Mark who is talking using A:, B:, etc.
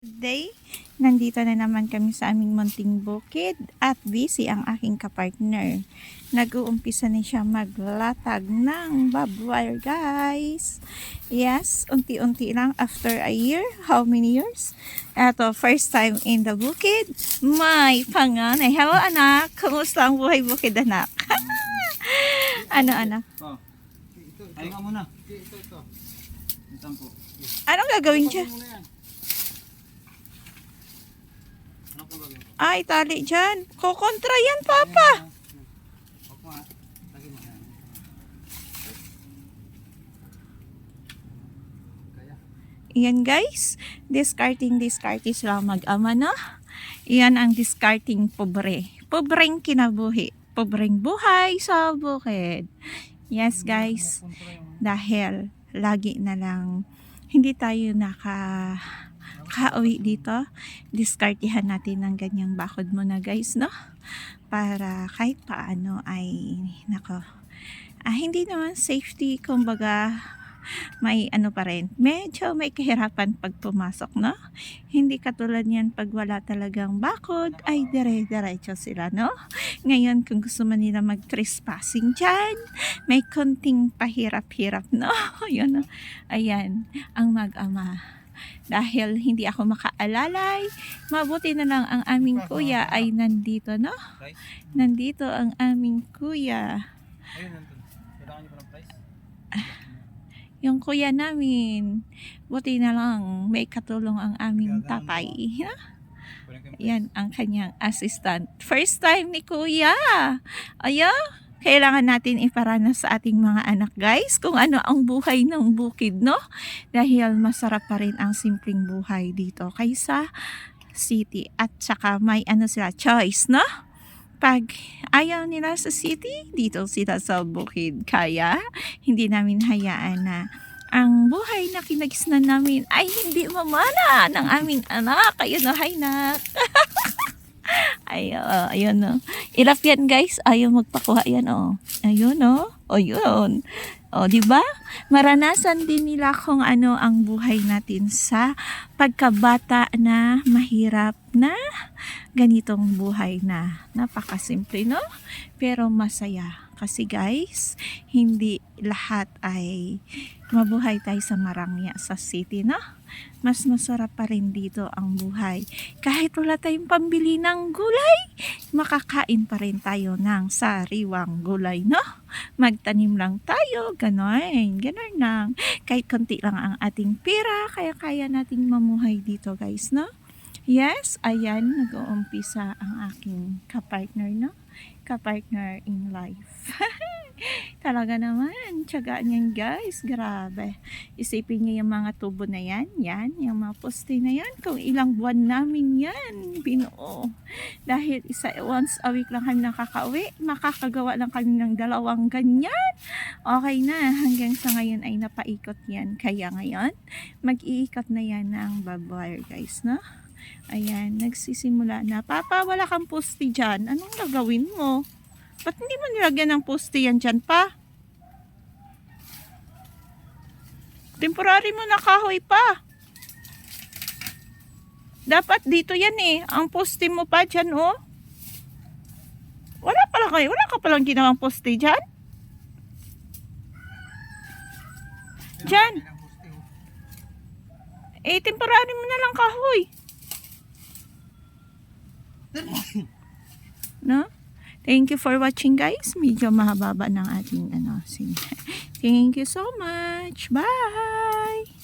A: Today, nandito na naman kami sa aming munting bukid at busy ang aking kapartner. Nag-uumpisa na siya maglatag ng barbed wire, guys. Yes, unti-unti lang after a year. How many years? Eto, first time in the bukid. May panganay. Hello, anak. Kumusta ang buhay bukid, anak? Ano, anak?
B: Oh. Ay ka muna. Ito. Itampo.
A: Anong gagawin siya?
B: Ano pong gagawin?
A: Ay, tali dyan. Kukontra yan, Papa.
B: Ako nga. Lagi mo yan. Kaya.
A: Iyan, guys. Discarding sila mag-ama, no? Iyan ang discarding pobre. Pobreng kinabuhi. Pobreng buhay sa bukid. Yes, guys. Dahil lagi na lang hindi tayo nakauwi dito. Discartihan natin ng ganyang bakod muna, guys, no? Para kahit paano ay hindi naman safety, kumbaga may ano pa rin, medyo may kahirapan pag pumasok, no? Hindi katulad yan pag wala talagang bakod, ay dire-diretso sila, no? Ngayon, kung gusto man nila mag-trespassing dyan, may konting pahirap-hirap, no? Yun, no? Ayan, ang mag-ama. Dahil hindi ako makaalalay, mabuti na lang ang aming kuya ay nandito, no? Nandito ang aming kuya.
B: Ayun, nandun. Kailangan niyo pa ng price?
A: Yung kuya namin, buti na lang may katulong ang aming tatay. Yan ang kanyang assistant. First time ni kuya. Ayan, kailangan natin iparanas sa ating mga anak, guys, kung ano ang buhay ng bukid, no? Dahil masarap pa rin ang simpleng buhay dito kaysa city. At saka may ano sila, choice, no? Pag ayaw nila sa city, dito sila sa bukid. Kaya, hindi namin hayaan na ang buhay na kinagisnan namin ay hindi mamana ng aming anak. Ayun, no, hi, nak. Ayun, no. Ilap yan, guys. Ayaw magpakuha yan, oh. Ayun, no. O, yun. O, diba? Maranasan din nila kung ano ang buhay natin sa pagkabata na mahirap na ganitong buhay na napakasimple, no? Pero masaya. Kasi, guys, hindi lahat ay mabuhay tayo sa marangya sa city, no? Mas masarap pa rin dito ang buhay. Kahit wala tayong pambili ng gulay, makakain pa rin tayo ng sariwang gulay, no? Magtanim lang tayo, ganon lang. Kahit konti lang ang ating pera, kaya nating mamuhay dito, guys, no? Yes, ayan, nag-uumpisa ang aking kapartner, no? Kapartner in life. Talaga naman, tiyaga niyan, guys, grabe. Isipin niyo yung mga tubo na yan, yung mga poste na yan, kung ilang buwan namin yan binuo. Dahil once a week lang kami nakakauwi, makakagawa lang kami ng 2 ganyan. Okay na, hanggang sa ngayon ay napaikot yan. Kaya ngayon, mag-iikot na yan ng barbed wire, guys, no? Ayan, nagsisimula na. Papa, wala kang poste dyan. Anong gagawin mo? Ba't hindi mo nilagyan ng poste yan dyan pa? Temporary mo na kahoy pa. Dapat dito yan eh. Ang poste mo pa dyan, oh. Wala ka palang ginawang poste dyan? Dyan. Eh, temporary mo na lang kahoy. No? Thank you for watching, guys. Medyo mahaba ng ating sige. Thank you so much. Bye!